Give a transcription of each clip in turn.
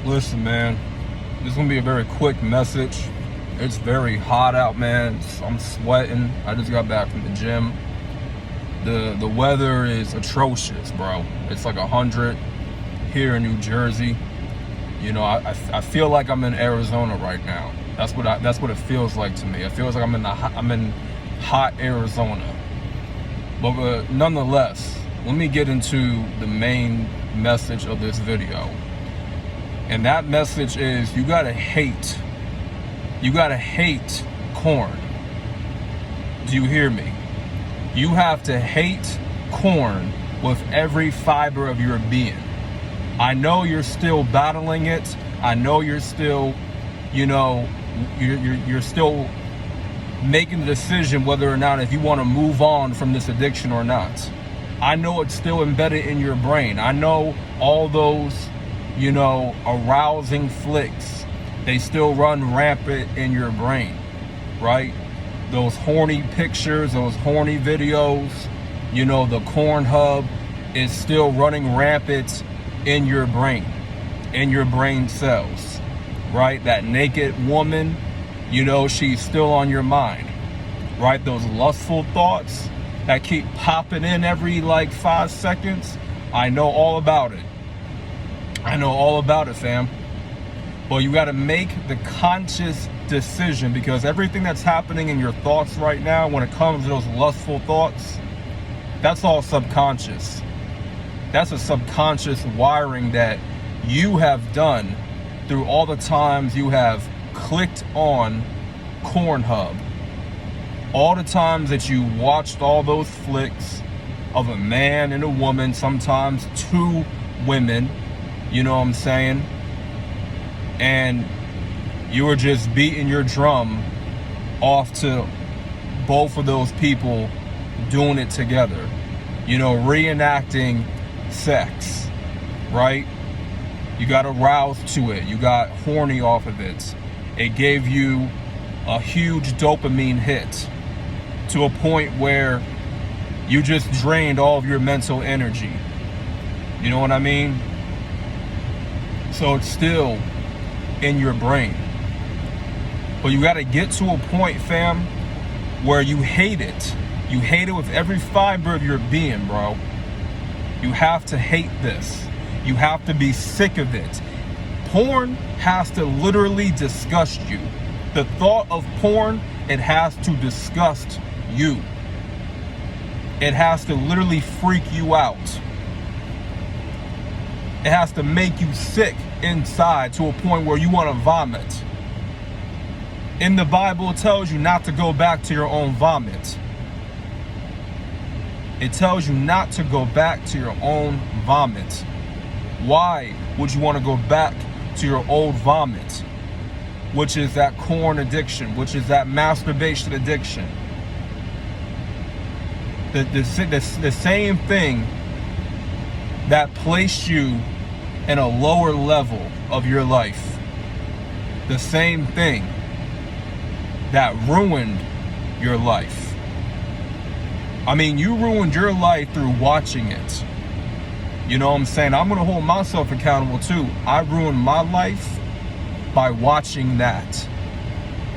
Listen, man, this is gonna be a very quick message. It's very hot out, man. I'm sweating. I just got back from the gym. The weather is atrocious, bro. It's like 100 here in New Jersey. You know, I feel like I'm in Arizona right now. That's what it feels like to me. It feels like I'm in hot Arizona. But nonetheless, let me get into the main message of this video. And that message is you gotta hate corn. Do you hear me? You have to hate corn with every fiber of your being. I know you're still battling it. I know you're still, you're still making the decision whether or not if you want to move on from this addiction or not. I know it's still embedded in your brain. I know all those, arousing flicks, they still run rampant in your brain, right? Those horny pictures, those horny videos, the Pornhub is still running rampant in your brain cells, right? That naked woman, she's still on your mind, right? Those lustful thoughts that keep popping in every 5 seconds. I know all about it. Fam. But you got to make the conscious decision, because everything that's happening in your thoughts right now, when it comes to those lustful thoughts, that's all subconscious. That's a subconscious wiring that you have done through all the times you have clicked on Pornhub. All the times that you watched all those flicks of a man and a woman, sometimes two women, you know what I'm saying? And you were just beating your drum off to both of those people doing it together, reenacting sex, right? You got aroused to it. You got horny off of it. It gave you a huge dopamine hit to a point where you just drained all of your mental energy. You know what I mean? So it's still in your brain. But you got to get to a point, fam, where you hate it. You hate it with every fiber of your being, bro. You have to hate this. You have to be sick of it. Porn has to literally disgust you. The thought of porn, it has to disgust you. It has to literally freak you out. It has to make you sick inside to a point where you want to vomit. In the Bible, it tells you not to go back to your own vomit. It tells you not to go back to your own vomit. Why would you want to go back to your old vomit? Which is that corn addiction, which is that masturbation addiction. The same thing that placed you in a lower level of your life. The same thing that ruined your life. I mean, you ruined your life through watching it. You know what I'm saying? I'm going to hold myself accountable too. I ruined my life by watching that.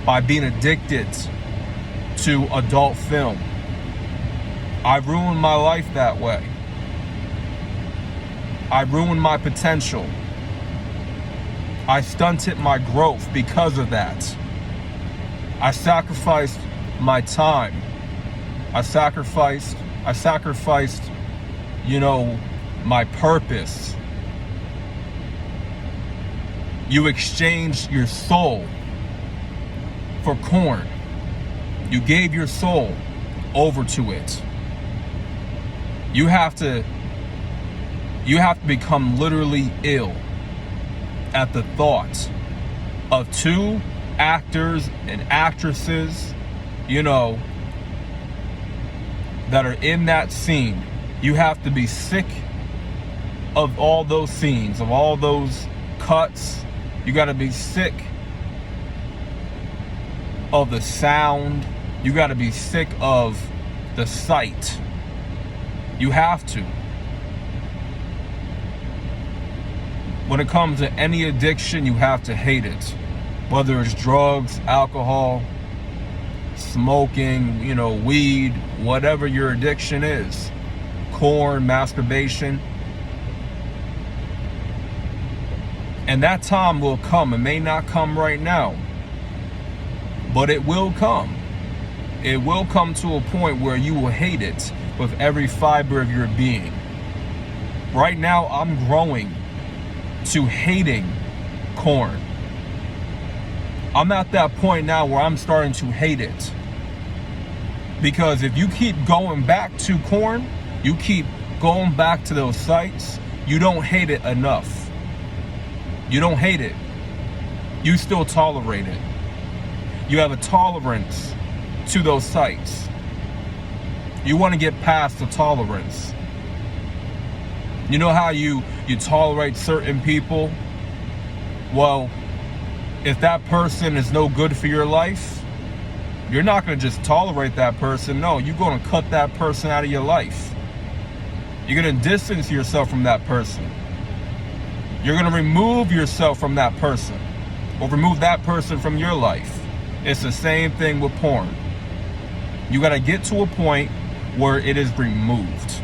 By being addicted to adult film. I ruined my life that way. I ruined my potential. I stunted my growth because of that. I sacrificed my time. I sacrificed, my purpose. You exchanged your soul for corn. You gave your soul over to it. You have to become literally ill at the thought of two actors and actresses, that are in that scene. You have to be sick of all those scenes, of all those cuts. You got to be sick of the sound. You got to be sick of the sight. You have to. When it comes to any addiction, you have to hate it. Whether it's drugs, alcohol, smoking, weed, whatever your addiction is, porn, masturbation. And that time will come. It may not come right now, but it will come. It will come to a point where you will hate it with every fiber of your being. Right now, I'm growing to hating corn. I'm at that point now where I'm starting to hate it. Because if you keep going back to corn, you keep going back to those sites, you don't hate it enough. You don't hate it. You still tolerate it. You have a tolerance to those sites. You want to get past the tolerance. You know how you tolerate certain people? Well, if that person is no good for your life, you're not going to just tolerate that person. No, you're going to cut that person out of your life. You're going to distance yourself from that person. You're going to remove yourself from that person, or remove that person from your life. It's the same thing with porn. You got to get to a point where it is removed.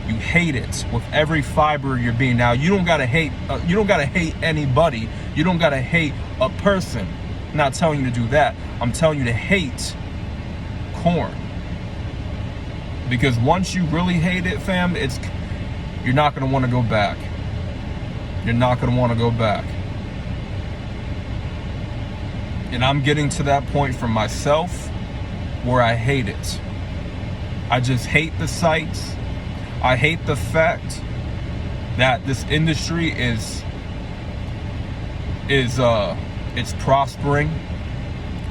You hate it with every fiber of your being. Now, you don't got to hate anybody. You don't got to hate a person. I'm not telling you to do that. I'm telling you to hate corn. Because once you really hate it, fam, you're not going to want to go back. You're not going to want to go back. And I'm getting to that point for myself where I hate it. I just hate the sites. I hate the fact that this industry is it's prospering,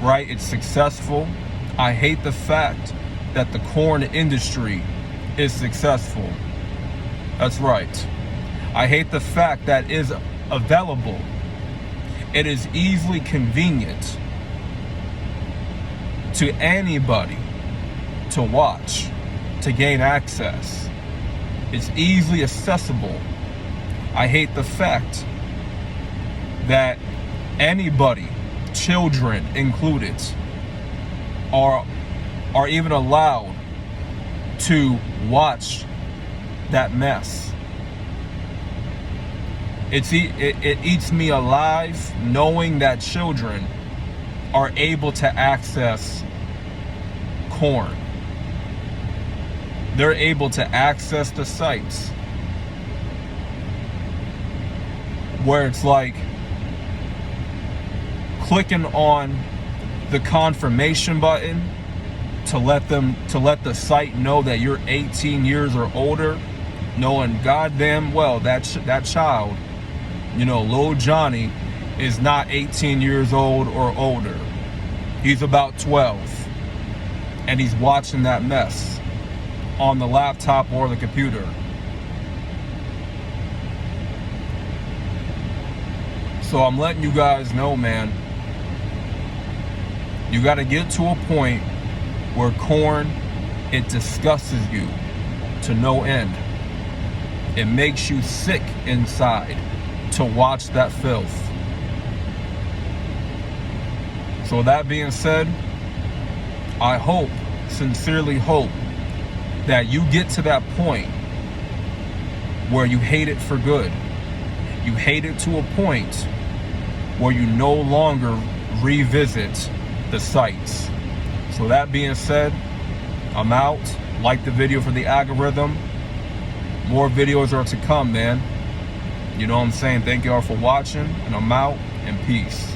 right? It's successful. I hate the fact that the corn industry is successful. That's right. I hate the fact that it is available. It is easily convenient to anybody to watch, to gain access. It's easily accessible. I hate the fact that anybody, children included, are even allowed to watch that mess. It eats me alive knowing that children are able to access corn. They're able to access the sites where it's like clicking on the confirmation button to let the site know that you're 18 years or older, knowing goddamn well that child, little Johnny, is not 18 years old or older. He's about 12, and he's watching that mess on the laptop or the computer. So I'm letting you guys know, man, you got to get to a point where corn, it disgusts you to no end. It makes you sick inside to watch that filth. So that being said, I sincerely hope that you get to that point where you hate it for good. You hate it to a point where you no longer revisit the sites. So that being said, I'm out. Like the video for the algorithm. More videos are to come, man. You know what I'm saying? Thank y'all for watching, and I'm out, and peace.